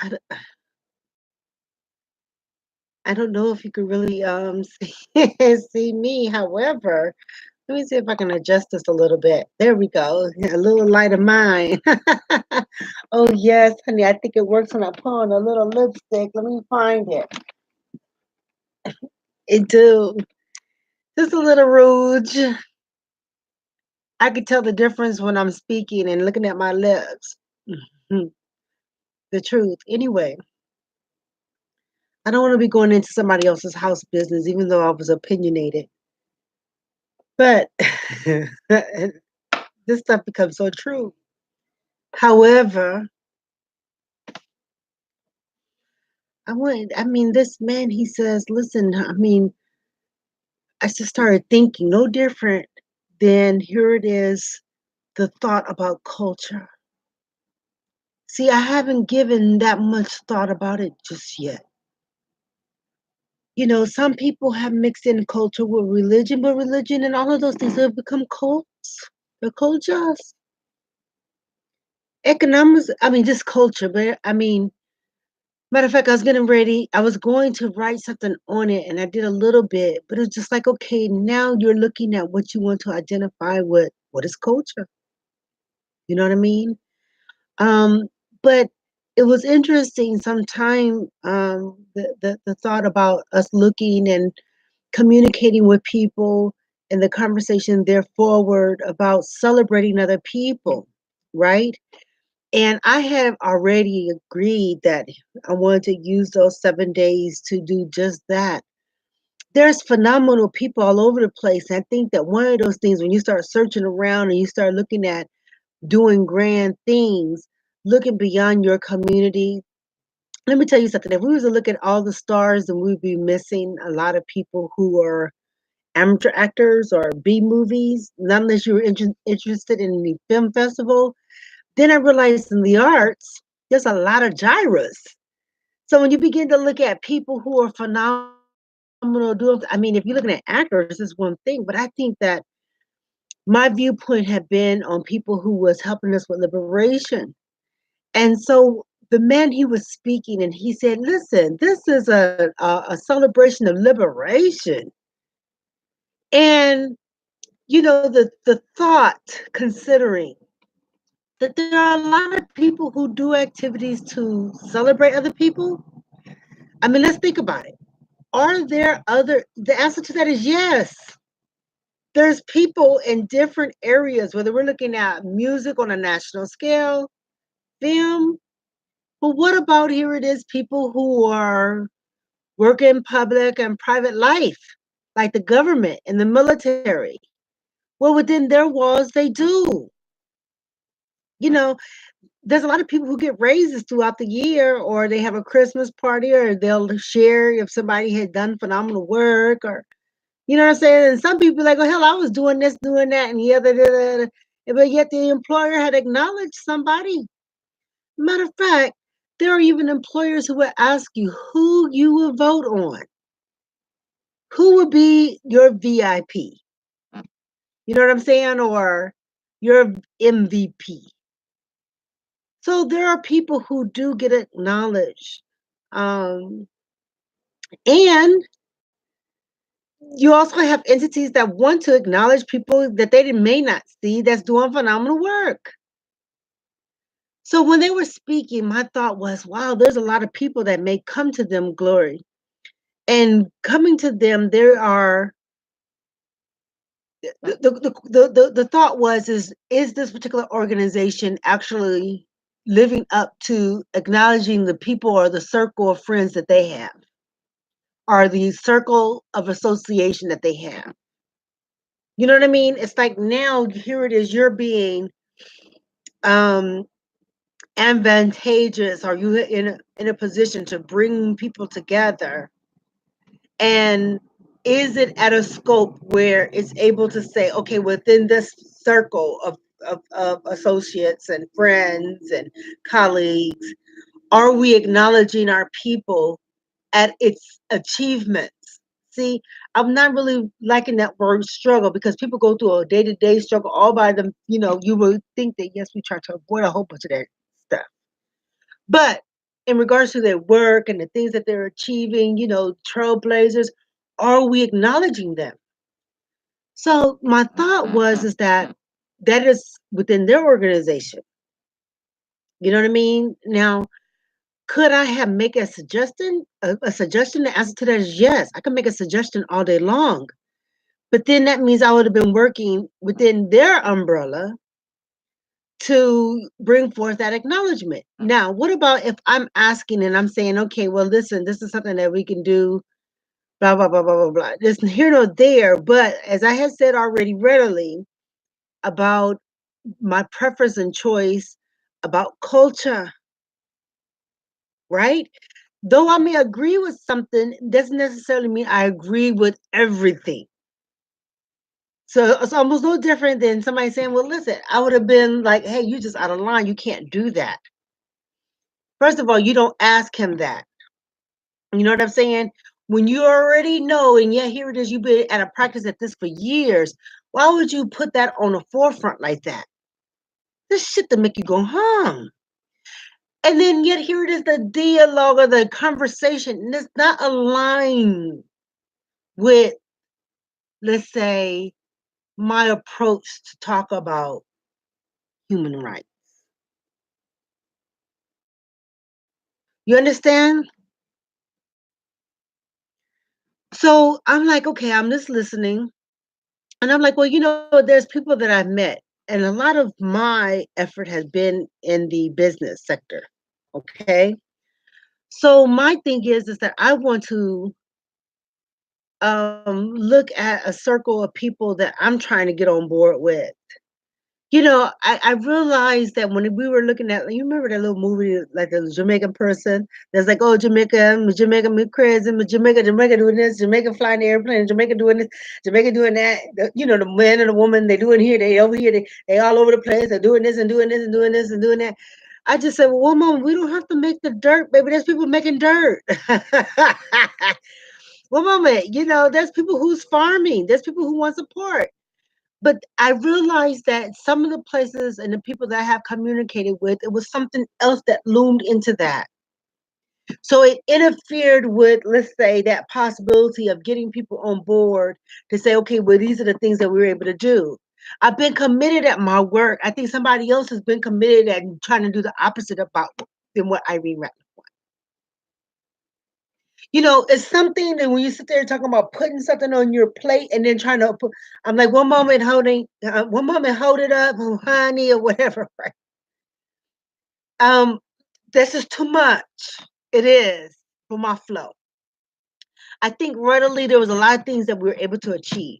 I, d- I don't know if you could really see me. However, let me see if I can adjust this a little bit. There we go. A little light of mine. Oh yes, honey. I think it works when I put on a little lipstick. Let me find it. It do. Just a little rouge. I could tell the difference when I'm speaking and looking at my lips. Mhm. The truth. Anyway, I don't want to be going into somebody else's house business, even though I was opinionated. But this stuff becomes so true. However, I mean, this man, he says, listen, I mean, I just started thinking no different than here it is, the thought about culture. See, I haven't given that much thought about it just yet. You know, some people have mixed in culture with religion, but religion and all of those things have become cults. They're cultures. Economics, I mean, just culture, but I mean, matter of fact, I was going to write something on it and I did a little bit, but it's just like, okay, now you're looking at what you want to identify with. What is culture? You know what I mean? Um, but it was interesting sometime the thought about us looking and communicating with people and the conversation there forward about celebrating other people, right? And I have already agreed that I wanted to use those 7 days to do just that. There's phenomenal people all over the place. I think that one of those things, when you start searching around and you start looking at doing grand things, looking beyond your community. Let me tell you something. If we was to look at all the stars, then we'd be missing a lot of people who are amateur actors or B movies, not unless you were interested in the film festival. Then I realized in the arts, there's a lot of gyras. So when you begin to look at people who are phenomenal doing, I mean, if you're looking at actors, it's one thing, but I think that my viewpoint had been on people who was helping us with liberation. And so the man he was speaking, and he said, "Listen, this is a celebration of liberation." And you know, the thought, considering that there are a lot of people who do activities to celebrate other people. I mean, let's think about it. Are there other? The answer to that is yes. There's people in different areas, whether we're looking at music on a national scale, film. But what about here it is people who are working public and private life, like the government and the military? Well, within their walls, they do. You know, there's a lot of people who get raises throughout the year, or they have a Christmas party, or they'll share if somebody had done phenomenal work, or you know what I'm saying? And some people are like, oh hell, I was doing this, doing that, and the other, da, da, da. But yet the employer had acknowledged somebody. Matter of fact, there are even employers who will ask you who you will vote on. Who would be your VIP? You know what I'm saying? Or your MVP. So there are people who do get acknowledged. Um, and you also have entities that want to acknowledge people that they may not see that's doing phenomenal work. So when they were speaking, my thought was, wow, there's a lot of people that may come to them glory. And coming to them, there are the thought was is this particular organization actually living up to acknowledging the people or the circle of friends that they have, or the circle of association that they have? You know what I mean? It's like now here it is, you're being um advantageous, or you in a position to bring people together, and is it at a scope where it's able to say, okay, within this circle of associates and friends and colleagues, are we acknowledging our people at its achievements? See, I'm not really liking that word struggle, because people go through a day-to-day struggle all by them. You know, you would think that yes, we try to avoid a whole bunch of that stuff. But in regards to their work and the things that they're achieving, trailblazers, are we acknowledging them? So my thought was is that that is within their organization. You know what I mean? Now, could I have make a suggestion? A suggestion. The answer to that is yes. I can make a suggestion all day long. But then that means I would have been working within their umbrella to bring forth that acknowledgement. Now, what about if I'm asking and I'm saying, okay, well, listen, this is something that we can do, blah, blah, blah, blah, blah, blah. There's here nor there. But as I had said already readily about my preference and choice about culture, right? Though I may agree with something, doesn't necessarily mean I agree with everything. So it's almost no different than somebody saying, well, listen, I would have been like, hey, you just out of line. You can't do that. First of all, you don't ask him that. You know what I'm saying? When you already know, and yeah, here it is, you've been at a practice at this for years. Why would you put that on the forefront like that? This shit to make you go, huh? And then yet here it is, the dialogue or the conversation, and it's not aligned with, let's say, my approach to talk about human rights. You understand? So I'm like, okay, I'm just listening. And I'm like, well, there's people that I've met, and a lot of my effort has been in the business sector. Okay. So my thing is that I want to look at a circle of people that I'm trying to get on board with. I realized that when we were looking at, you remember that little movie, like the Jamaican person that's like, oh, Jamaica, me crazy, Jamaica doing this, Jamaica flying the airplane, Jamaica doing this, Jamaica doing that. The man and the woman, they doing here, they over here, they all over the place, they're doing this and doing this and doing this and doing that. I just said, well, one moment, we don't have to make the dirt, baby. There's people making dirt. One moment, there's people who's farming, there's people who want support. But I realized that some of the places and the people that I have communicated with, it was something else that loomed into that. So it interfered with, let's say, that possibility of getting people on board to say, okay, well, these are the things that we were able to do. I've been committed at my work. I think somebody else has been committed at trying to do the opposite about than what Irene Ratner. It's something that when you sit there talking about putting something on your plate and then trying to put, I'm like, one moment hold it up, oh, honey, or whatever. Right? Um, this is too much. It is for my flow. I think readily there was a lot of things that we were able to achieve.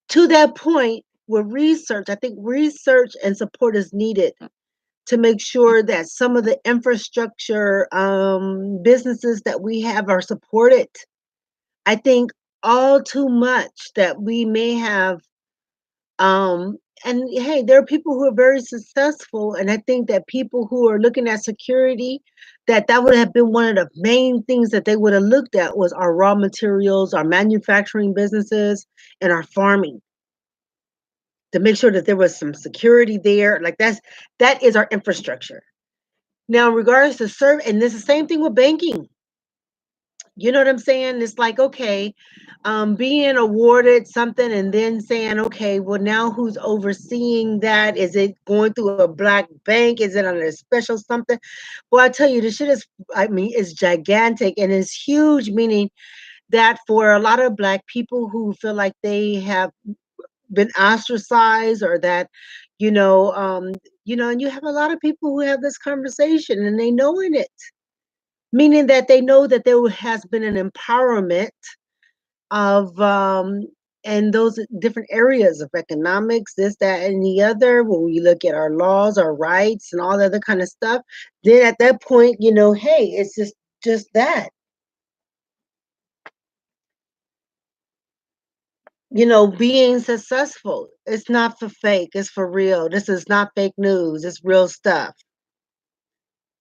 To that point, with research, I think research and support is needed to make sure that some of the infrastructure businesses that we have are supported. I think all too much that we may have, and hey, there are people who are very successful, and I think that people who are looking at security, that would have been one of the main things that they would have looked at was our raw materials, our manufacturing businesses, and our farming to make sure that there was some security there. Like that is our infrastructure. Now, in regards to serve, and this is the same thing with banking. You know what I'm saying? It's like, okay, being awarded something and then saying, okay, well, now who's overseeing that? Is it going through a black bank? Is it on a special something? Well, I tell you, this shit is, I mean, it's gigantic and it's huge, meaning that for a lot of black people who feel like they have been ostracized or that, and you have a lot of people who have this conversation and they know in it, meaning that they know that there has been an empowerment of and those different areas of economics, this, that, and the other. When we look at our laws, our rights, and all the other kind of stuff, then at that point, hey, it's just that. Being successful. It's not for fake. It's for real. This is not fake news. It's real stuff.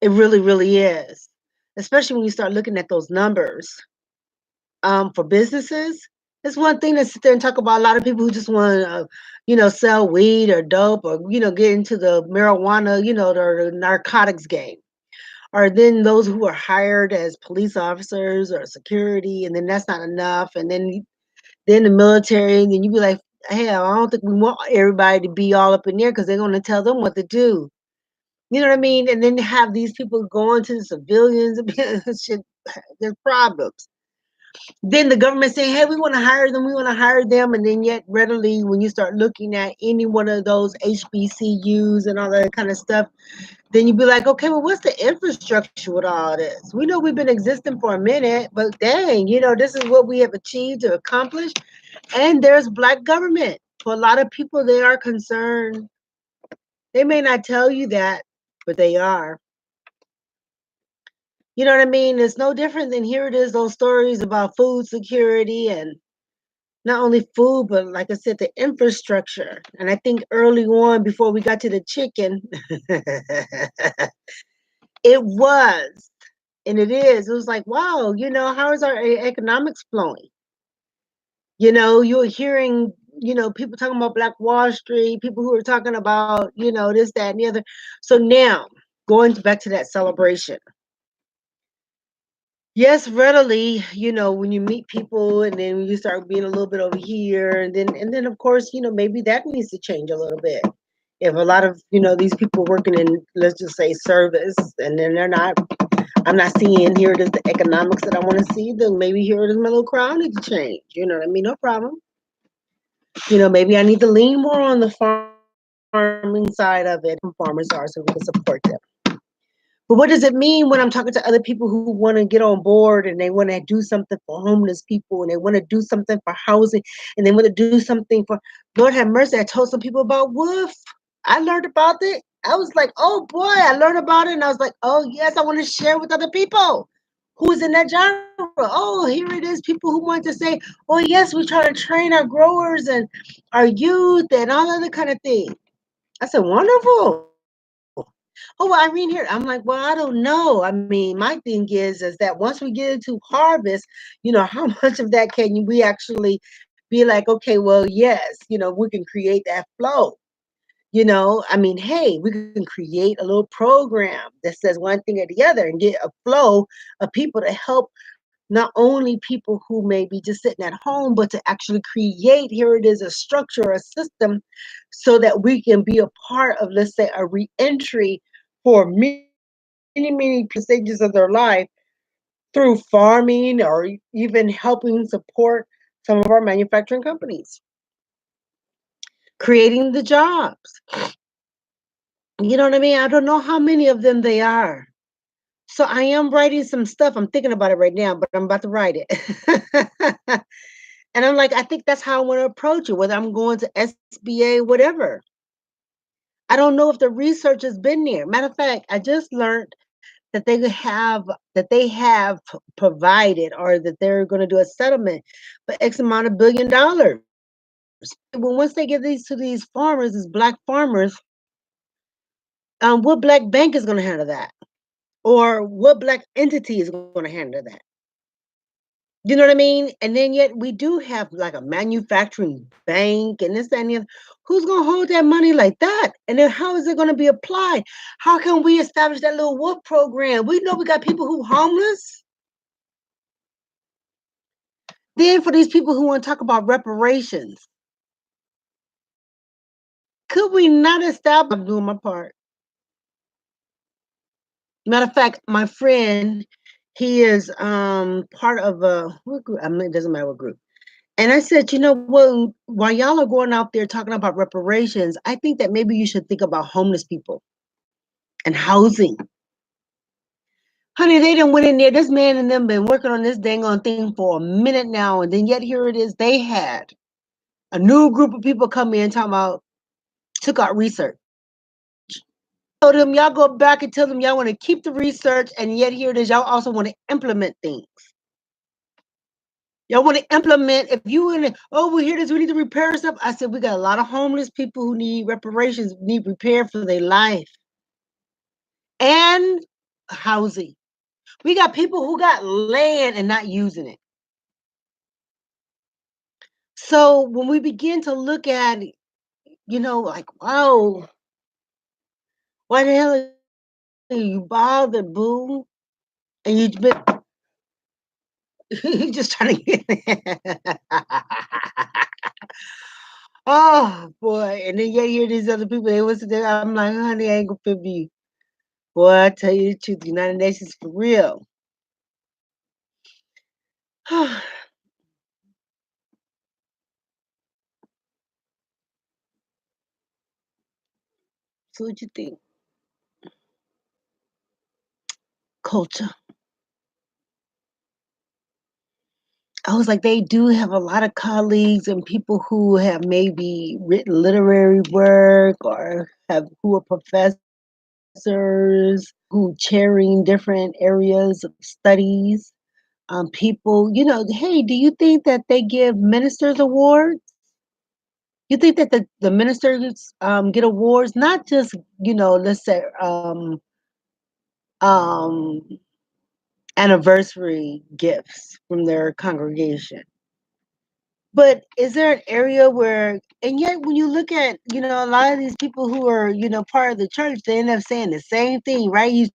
It really, really is. Especially when you start looking at those numbers. For businesses, it's one thing to sit there and talk about a lot of people who just want to, sell weed or dope or, get into the marijuana, the narcotics game. Or then those who are hired as police officers or security, and then that's not enough. And then the military, and then you be like, hell, I don't think we want everybody to be all up in there because they're going to tell them what to do. You know what I mean? And then have these people going to the civilians and shit. There's problems. Then the government saying, hey, we want to hire them, we want to hire them. And then yet readily when you start looking at any one of those HBCUs and all that kind of stuff, then you'd be like, okay, well, what's the infrastructure with all this? We know we've been existing for a minute, but dang, this is what we have achieved to accomplish. And there's black government. For a lot of people, they are concerned. They may not tell you that, but they are. You know what I mean? It's no different than here it is, those stories about food security and not only food, but like I said, the infrastructure. And I think early on, before we got to the chicken, it was, and it is. It was like, wow, how is our economics flowing? You're hearing, people talking about Black Wall Street, people who are talking about, this, that, and the other. So now, going back to that celebration. Yes, readily, when you meet people and then you start being a little bit over here, and then of course, maybe that needs to change a little bit. If a lot of, these people working in, let's just say, service, and then I'm not seeing here it is the economics that I want to see, then maybe here it is my little crowd needs to change. You know what I mean? No problem. Maybe I need to lean more on the farming side of it, farmers are, so we can support them. But what does it mean when I'm talking to other people who want to get on board and they want to do something for homeless people and they want to do something for housing and they want to do something for, Lord have mercy, I told some people about WOOF. I learned about it. I was like, oh boy, I learned about it. And I was like, oh yes, I want to share with other people who's in that genre. Oh, here it is. People who want to say, oh yes, we try to train our growers and our youth and all other kind of thing. I said, wonderful. Oh, well, Irene here. I'm like, well, I don't know. I mean, my thing is that once we get into harvest, how much of that can we actually be like, okay, well, yes, we can create that flow. I mean, hey, we can create a little program that says one thing or the other and get a flow of people to help not only people who may be just sitting at home, but to actually create, here it is, a structure, a system, so that we can be a part of, let's say, a reentry for many stages of their life through farming or even helping support some of our manufacturing companies, creating the jobs. You know what I mean? I don't know how many of them they are. So I am writing some stuff. I'm thinking about it right now, but I'm about to write it. And I'm like, I think that's how I want to approach it, whether I'm going to SBA, whatever. I don't know if the research has been there. Matter of fact, I just learned that they have provided or that they're going to do a settlement for X amount of billion dollars. Well, once they give these to these farmers, these black farmers, what black bank is going to handle that? Or what black entity is going to handle that? You know what I mean? And then yet we do have like a manufacturing bank and this, that, and the other. Who's gonna hold that money like that? And then how is it gonna be applied? How can we establish that little wolf program? We know we got people who homeless. Then for these people who want to talk about reparations, could we not establish? I'm doing my part. Matter of fact, my friend, he is part of a what group? I mean, it doesn't matter what group. And I said, what? While y'all are going out there talking about reparations, I think that maybe you should think about homeless people and housing. Honey, they done went in there. This man and them been working on this dang on thing for a minute now, and then yet here it is. They had a new group of people come in talking about took out research. Told them y'all go back and tell them y'all want to keep the research, and yet here it is. Y'all also want to implement things. Y'all want to implement, if you want to, oh, well, here it is, we need to repair stuff. I said, we got a lot of homeless people who need reparations, need repair for their life and housing. We got people who got land and not using it. So when we begin to look at, like, wow, why the hell you bothered, boo, and you been you just trying to get Oh boy, and then you hear these other people, they was there. I'm like, honey, I ain't gonna fit you. Boy, I tell you the truth, the United Nations for real. So what you think? Culture. I was like, they do have a lot of colleagues and people who have maybe written literary work or have who are professors who chairing different areas of studies. People, hey, do you think that they give ministers awards? You think that the ministers get awards, not just, let's say um, anniversary gifts from their congregation. But is there an area where, and yet when you look at, a lot of these people who are, part of the church, they end up saying the same thing, right? You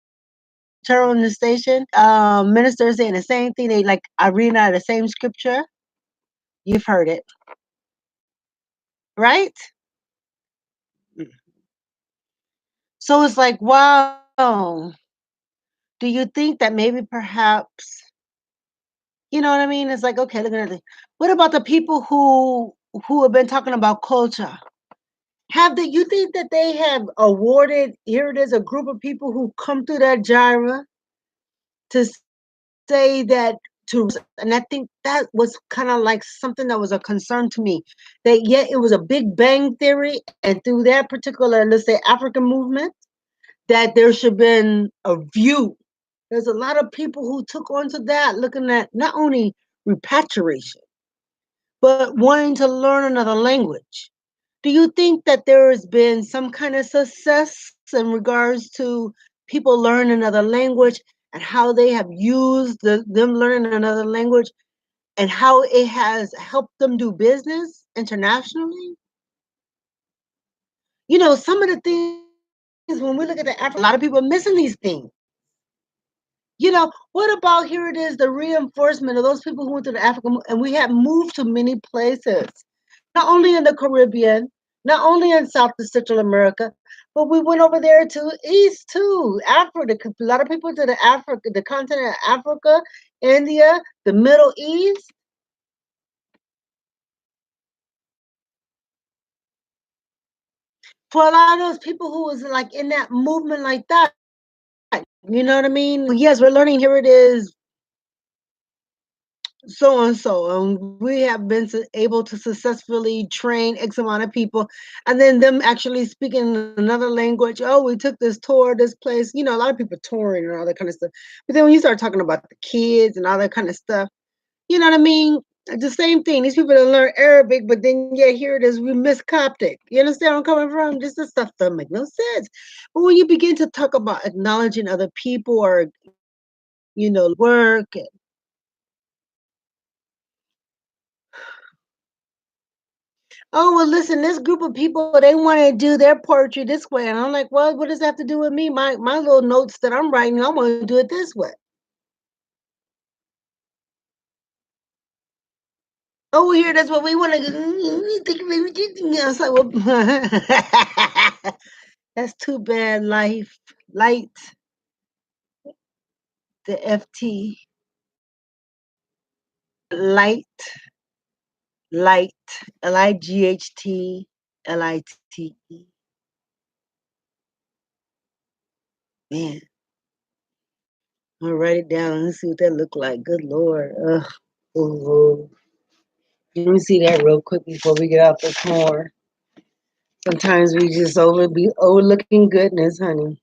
turn on the station, ministers saying the same thing. They like, I read out of the same scripture. You've heard it, right? So it's like, wow, do you think that maybe perhaps, you know what I mean? It's like, okay, look at it. What about the people who have been talking about culture? You think that they have awarded, here it is, a group of people who come through that gyra to say that to, and I think that was kind of like something that was a concern to me. That yet it was a Big Bang theory, and through that particular, let's say, African movement, that there should have been a view. There's a lot of people who took onto that, looking at not only repatriation, but wanting to learn another language. Do you think that there has been some kind of success in regards to people learning another language and how they have used them learning another language and how it has helped them do business internationally? Some of the things when we look at a lot of people are missing these things. What about here it is, the reinforcement of those people who went to the African, and we have moved to many places, not only in the Caribbean, not only in South and Central America, but we went over there to East too, Africa. A lot of people to the continent of Africa, India, the Middle East. For a lot of those people who was like in that movement like that, you know what I mean? Yes, we're learning. Here it is, so and so, and we have been able to successfully train X amount of people, and then them actually speaking another language. Oh, we took this tour, this place. A lot of people touring and all that kind of stuff. But then when you start talking about the kids and all that kind of stuff, you know what I mean? The same thing. These people that learn Arabic, but then yeah, here it is, we miss Coptic. You understand where I'm coming from? This stuff doesn't make no sense. But when you begin to talk about acknowledging other people or work. Oh, well, listen, this group of people, they want to do their poetry this way. And I'm like, well, what does that have to do with me? My little notes that I'm writing, I want to do it this way. Oh, here, that's what we want to do. It's like, well, that's too bad, life. Light, the FT. Light, light, LIGHT, LITE. Man, I'm going to write it down and see what that look like. Good Lord. Ugh. Oh, let me see that real quick before we get out this more. Sometimes we just be overlooking goodness, honey.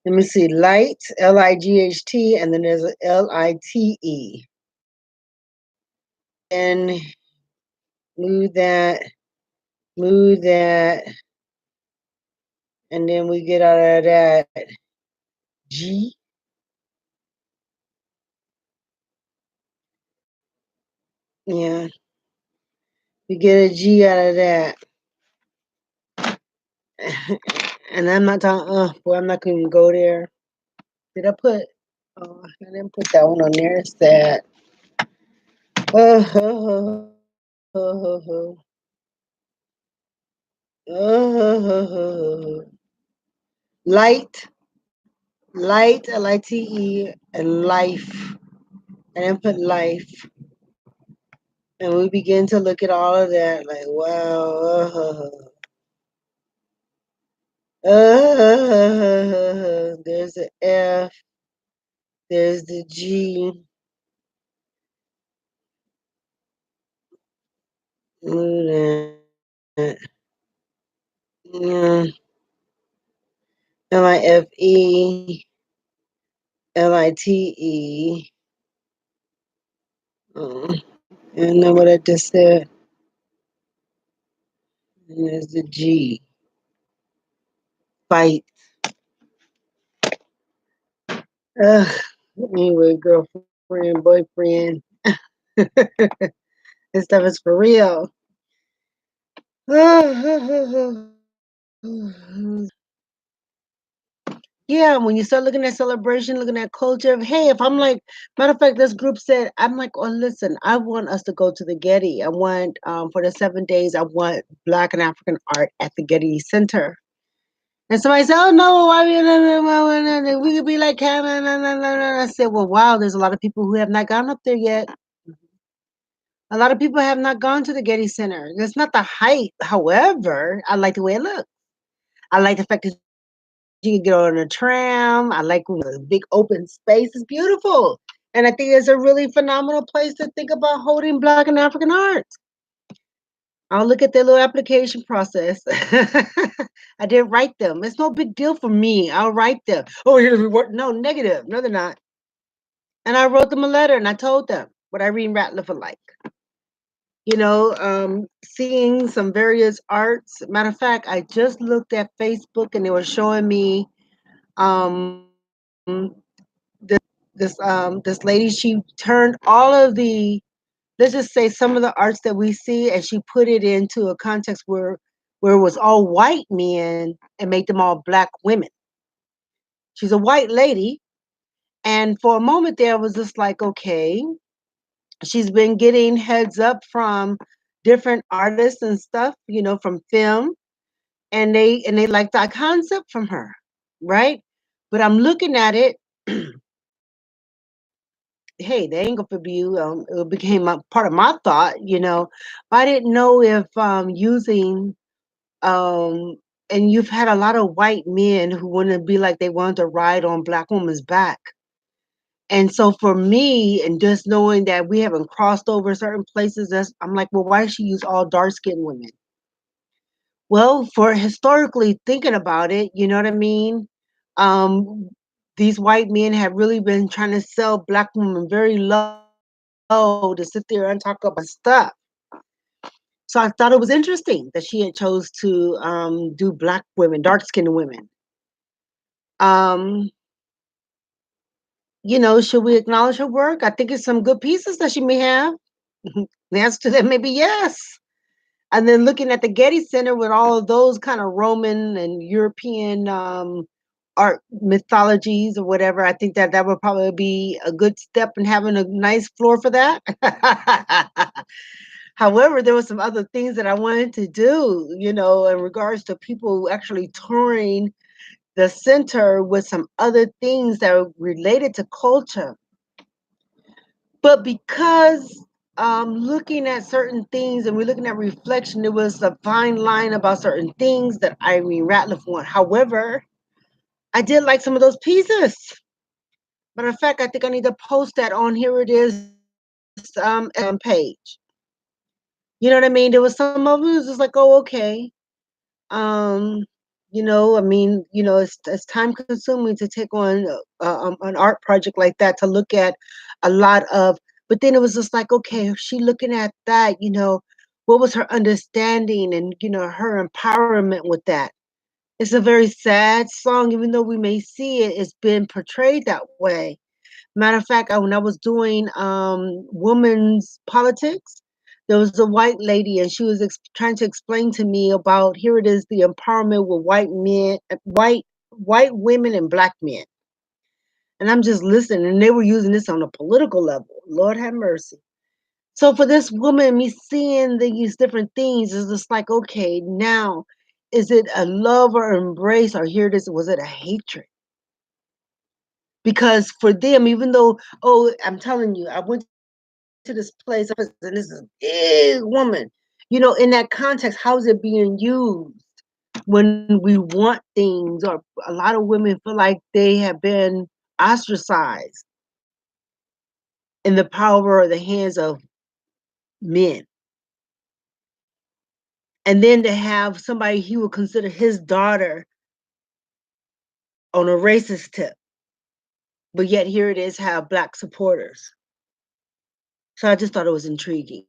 Let me see. Light, LIGHT, and then there's a LITE. And move that, move that, and then we get out of that G. Yeah, we get a G out of that. And I'm not talking. Boy, I'm not gonna even go there. Did I put? Oh, I didn't put that one on there. It's that. Uh, uh, light, light, Lite, and life. And then put life. And we begin to look at all of that like, wow. There's the F, there's the G, that, yeah, Life, Lite, and then what I just said, and there's the G, fight. Ugh. Anyway, girlfriend, boyfriend, this stuff is for real. Yeah, when you start looking at celebration, looking at culture, hey, if I'm like, matter of fact, this group said, I'm like, oh, listen, I want us to go to the Getty. I want, for the 7 days, I want Black and African art at the Getty Center. And somebody said, oh, no, why we could be like, I said, well, wow, there's a lot of people who have not gone up there yet. A lot of people have not gone to the Getty Center. It's not the height. However, I like the way it looks. I like the fact that you can get on a tram. I like the big open space. It's beautiful. And I think it's a really phenomenal place to think about holding Black and African art. I'll look at their little application process. I didn't write them. It's no big deal for me. I'll write them. Oh, here's reward. No, negative. No, they're not. And I wrote them a letter and I told them what Irene Ratliff would like. Seeing some various arts. Matter of fact, I just looked at Facebook and they were showing me um, this lady. She turned all of the, let's just say, some of the arts that we see, and she put it into a context where it was all white men and made them all Black women. She's a white lady, and for a moment there, I was just like, okay, she's been getting heads up from different artists and stuff, from film, and they like that concept from her, right? But I'm looking at it. Hey, they ain't gonna be you. It became a part of my thought. I didn't know if using um, and you've had a lot of white men who want to be like they want to ride on Black woman's back. And so for me, and just knowing that we haven't crossed over certain places, I'm like, well, why does she use all dark skinned women? Well, for historically thinking about it, you know what I mean? Um, these white men have really been trying to sell Black women very low to sit there and talk about stuff. So I thought it was interesting that she had chose to do Black women, dark skinned women. Um, should we acknowledge her work? I think it's some good pieces that she may have. The answer to that may be yes. And then looking at the Getty Center with all of those kind of Roman and European art mythologies or whatever, I think that would probably be a good step in having a nice floor for that. However, there were some other things that I wanted to do, in regards to people actually touring the center with some other things that are related to culture. But because looking at certain things and we're looking at reflection, there was a fine line about certain things that Irene Ratliff want. However, I did like some of those pieces. Matter of fact, I think I need to post that on here. It is page. You know what I mean? There was some of it was just like, oh, okay. Um, it's time consuming to take on an art project like that to look at a lot of. But then it was just like, okay, she looking at that, what was her understanding and her empowerment with that. It's a very sad song, even though we may see it, it's been portrayed that way. Matter of fact, when I was doing women's politics, There was a white lady, and she was trying to explain to me about, here it is, the empowerment with white men, white women and black men. And I'm just listening, and they were using this on a political level. Lord have mercy. So for this woman, me seeing these different things is just like, okay, now is it a love or embrace, or here it is, was it a hatred? Because for them, even though, oh, I'm telling you, I went to this place and this is a big woman. You know, in that context, how is it being used when we want things? Or a lot of women feel like they have been ostracized in the power of the hands of men. And then to have somebody he would consider his daughter on a racist tip, but yet here it is, have black supporters. So I just thought it was intriguing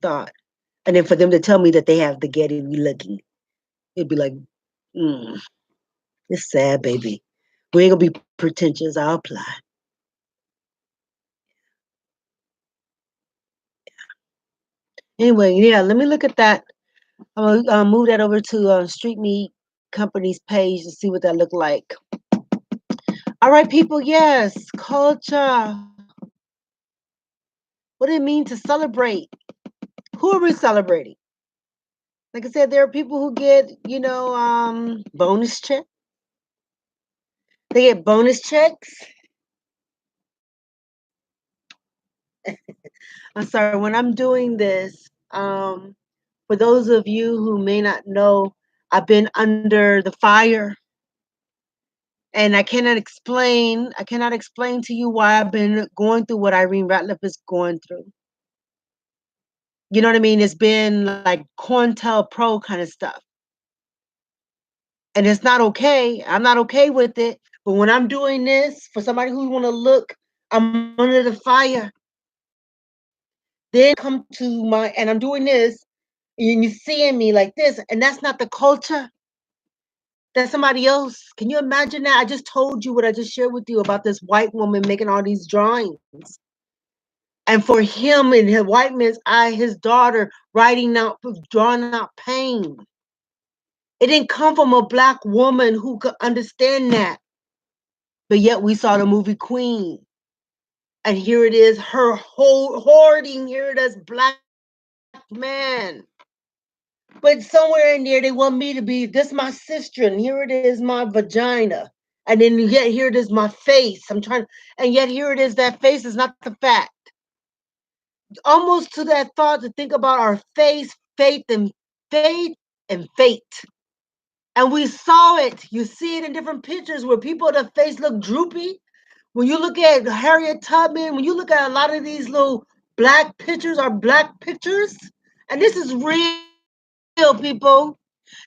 thought. And then for them to tell me that they have the Getty looking, it'd be like, mm, it's sad, baby. We ain't gonna be pretentious. I'll apply. Anyway, yeah, let me look at that. I'm gonna move that over to Street Meat Company's page to see what that look like. All right, people. Yes, culture. What does it mean to celebrate? Who are we celebrating? Like I said, there are people who get, bonus check. They get bonus checks. I'm sorry, when I'm doing this, for those of you who may not know, I've been under the fire, and I cannot explain to you why I've been going through what Irene Ratliff is going through. You know what I mean? It's been like COINTELPRO kind of stuff. And it's not okay. I'm not okay with it. But when I'm doing this for somebody who want to look, I'm under the fire. Then come to and I'm doing this, and you seeing me like this, and that's not the culture. That's somebody else. Can you imagine that? I just told you what I just shared with you about this white woman making all these drawings. And for him, in his white man's eye, his daughter writing out, drawing out pain. It didn't come from a black woman who could understand that. But yet we saw the movie Queen. And here it is, her hoarding, here it is, black man. But somewhere in there, they want me to be, this my sister, and here it is, my vagina. And then yet here it is, my face. And yet here it is, that face is not the fact. Almost to that thought to think about our face, faith and fate. And we saw it. You see it in different pictures where people, their face look droopy. When you look at Harriet Tubman, when you look at a lot of these little black pictures or black pictures, and this is real, people.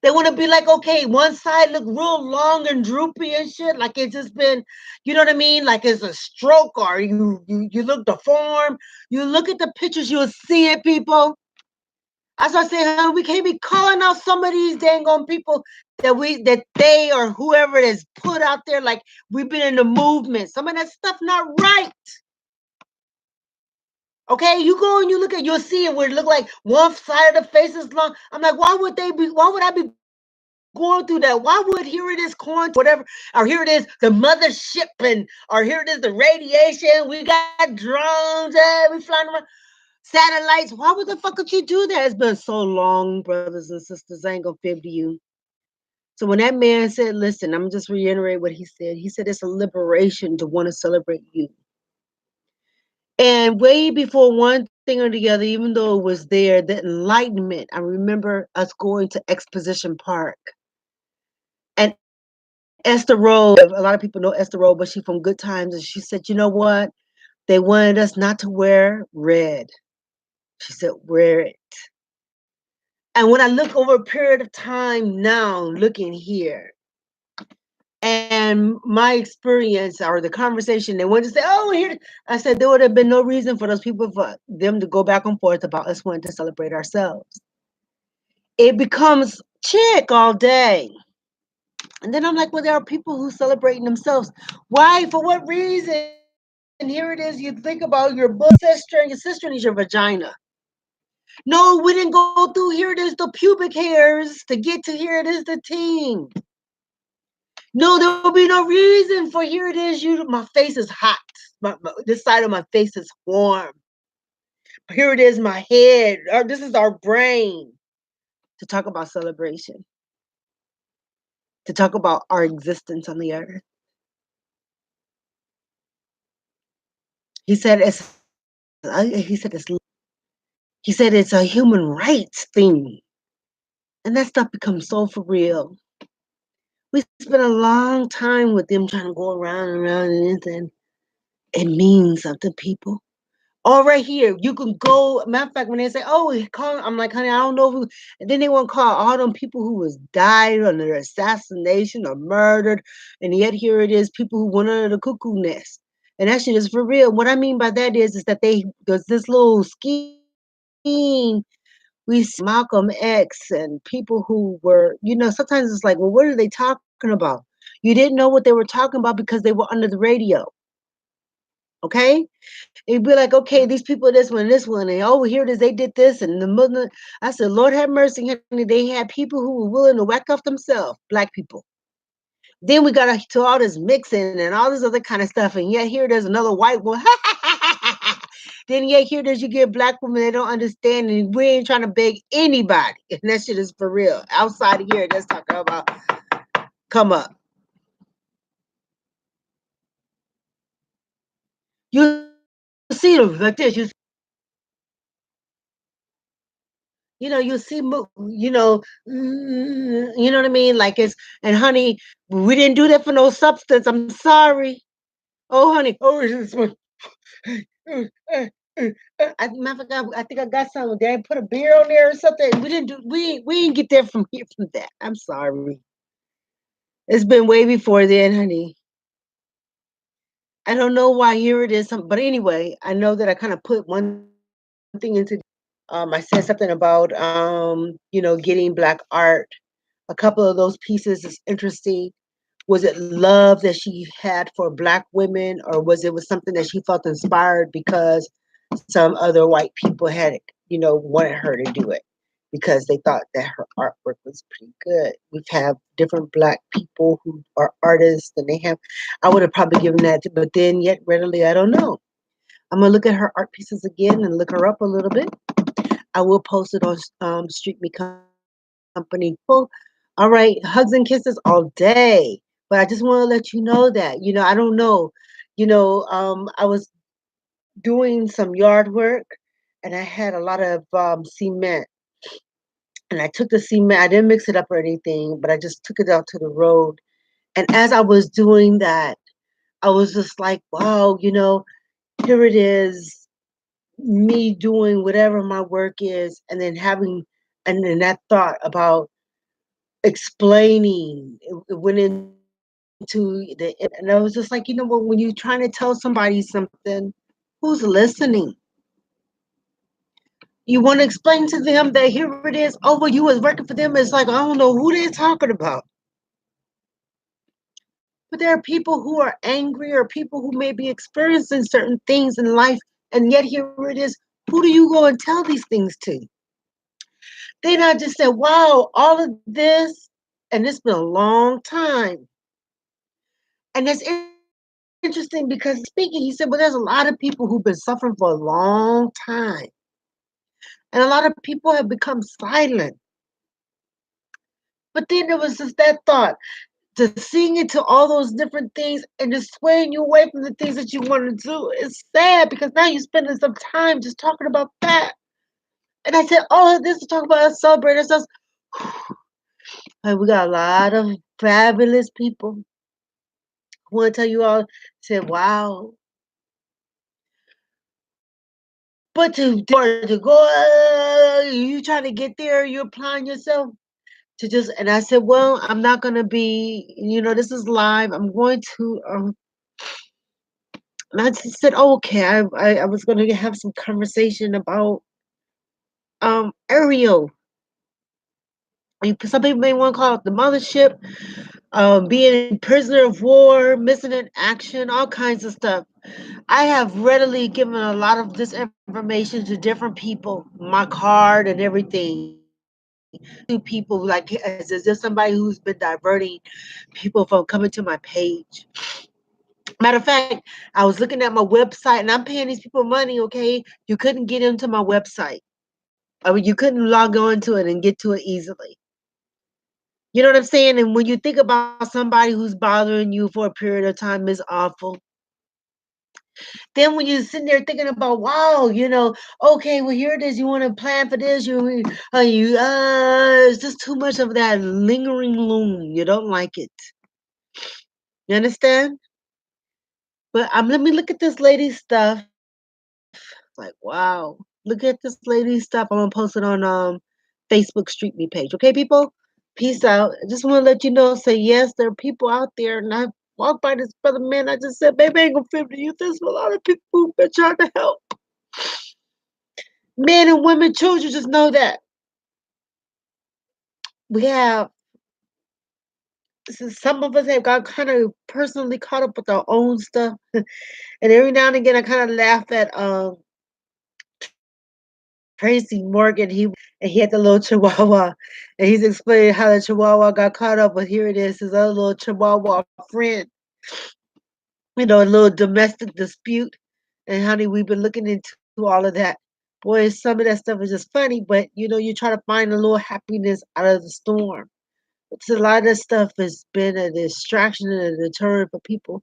They want to be like, okay, one side look real long and droopy and shit, like it's just been, you know what I mean? Like it's a stroke, or you look deformed. You look at the pictures, you'll see it, people. As I say, huh, we can't be calling out some of these dang on people that they or whoever it is put out there like we've been in the movement. Some of that stuff not right. Okay, you go and you look at, you'll see it where it look like one side of the face is long. I'm like, why would I be going through that? Why would, here it is, corn, whatever, or here it is, the mothership, or here it is, the radiation. We got drones, we flying around, satellites. Why would the fuck would you do that? It's been so long, brothers and sisters. I ain't gonna fib to you. So when that man said, listen, I'm just reiterate what he said. He said it's a liberation to want to celebrate you. And way before one thing or the other, even though it was there, the enlightenment, I remember us going to Exposition Park. And Esther Rowe, a lot of people know Esther Rowe, but she's from Good Times. And she said, you know what? They wanted us not to wear red. She said, wear it. And when I look over a period of time now, looking here, and my experience or the conversation, they wanted to say, oh, here. I said, there would have been no reason for those people, for them to go back and forth about us wanting to celebrate ourselves. It becomes chick all day. And then I'm like, well, there are people who celebrating themselves. Why? For what reason? and here it is. You think about your sister, and your sister needs your vagina. No, we didn't go through. Here it is, the pubic hairs to get to here. It is the team. No, there will be no reason for here it is. You, my face is hot. This side of my face is warm. Here it is, my head. This is our brain to talk about celebration, to talk about our existence on the earth. He said it's. He said it's. He said it's a human rights thing, and that stuff becomes so for real. We spent a long time with them trying to go around and around, and it means something, people. All right here, you can go. Matter of fact, when they say, "Oh, call," I'm like, "Honey, I don't know who." And then they want to call all them people who was died under assassination or murdered, and yet here it is, people who went under the cuckoo nest. And that shit is for real. What I mean by that is that there's this little scheme. We see Malcolm X and people who were, sometimes it's like, well, what are they talking about? You didn't know what they were talking about because they were under the radio. Okay? It'd be like, okay, these people, this one, and oh, here it is, they did this, and the Muslim. I said, Lord have mercy, honey. They had people who were willing to whack off themselves, black people. Then we got to all this mixing and all this other kind of stuff, and yet here there's another white one. Then yet here there's you get black women they don't understand, and we ain't trying to beg anybody, and that shit is for real. Outside of here, that's talking about come up. You see them like this. You see, you know what I mean? Like it's, and honey, we didn't do that for no substance. I'm sorry. Oh, honey. Oh, this one. Matter of fact, I think I got some. Did I put a beer on there or something? We didn't do. We didn't get that from here from that. I'm sorry. It's been way before then, honey. I don't know why here it is. But anyway, I know that I kind of put one thing into. I said something about getting black art. A couple of those pieces is interesting. Was it love that she had for black women, or was something that she felt inspired because some other white people had, wanted her to do it because they thought that her artwork was pretty good. We've have different black people who are artists, and they have. I would have probably given that, but then yet readily, I don't know. I'm gonna look at her art pieces again and look her up a little bit. I will post it on Street Me Company. Well, all right, hugs and kisses all day. But I just want to let you know that, I don't know. I was doing some yard work and I had a lot of cement. And I took the cement, I didn't mix it up or anything, but I just took it out to the road. And as I was doing that, I was just like, wow, here it is, me doing whatever my work is, and then having, and then that thought about explaining, it went into the, and I was just like, what, when you're trying to tell somebody something, who's listening? You want to explain to them that here it is, oh, well, you was working for them. It's like, I don't know who they're talking about. But there are people who are angry or people who may be experiencing certain things in life, and yet here it is. Who do you go and tell these things to? They not just said, wow, all of this, and it's been a long time. And that's interesting because speaking, he said, well, there's a lot of people who've been suffering for a long time. And a lot of people have become silent. But then there was just that thought to seeing into all those different things and just swaying you away from the things that you want to do. It's sad because now you're spending some time just talking about that. And I said, oh, this is talk about us celebrating ourselves. We got a lot of fabulous people who want to tell you all, said, wow. But to go, you trying to get there, you're applying yourself to just, and I said, well, I'm not going to be, this is live. I'm going to, and I just said, oh, okay, I was going to have some conversation about Ariel. Some people may want to call it the mothership, being a prisoner of war, missing in action, all kinds of stuff. I have readily given a lot of this information to different people, my card and everything, to people like as if there's somebody who's been diverting people from coming to my page. Matter of fact, I was looking at my website and I'm paying these people money, okay? You couldn't get into my website. I mean, you couldn't log on to it and get to it easily. You know what I'm saying? And when you think about somebody who's bothering you for a period of time is awful. Then when you're sitting there thinking about, wow, okay, well here it is. You want to plan for this. It's just too much of that lingering loom. You don't like it. You understand? But let me look at this lady's stuff. Like, wow, look at this lady's stuff. I'm gonna post it on Facebook Street Me page. Okay, people? Peace out. I just want to let you know, say yes, there are people out there, and I walked by this brother man. I just said, baby, I ain't gonna film to you. There's a lot of people who've been trying to help. Men and women, children, just know that we have some of us have got kind of personally caught up with our own stuff. And every now and again I kind of laugh at Tracy Morgan. He had the little chihuahua, and he's explaining how the chihuahua got caught up. But here it is, his other little chihuahua friend. A little domestic dispute. And honey, we've been looking into all of that. Boy, some of that stuff is just funny, but you try to find a little happiness out of the storm. But a lot of this stuff has been a distraction and a deterrent for people.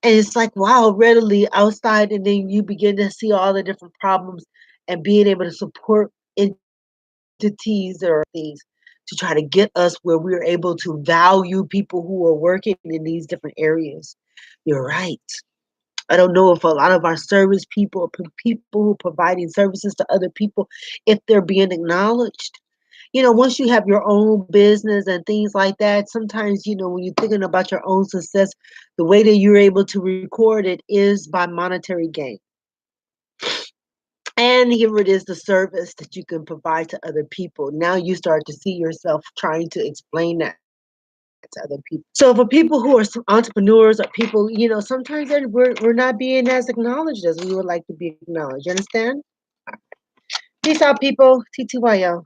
And it's like, wow, readily outside, and then you begin to see all the different problems and being able to support entities or things to try to get us where we're able to value people who are working in these different areas. You're right. I don't know if a lot of our service people, people who are providing services to other people, if they're being acknowledged. Once you have your own business and things like that, sometimes, when you're thinking about your own success, the way that you're able to record it is by monetary gain. And here it is, the service that you can provide to other people. Now you start to see yourself trying to explain that to other people. So for people who are entrepreneurs or people, sometimes we're not being as acknowledged as we would like to be acknowledged. You understand? Peace out, people. TTYL.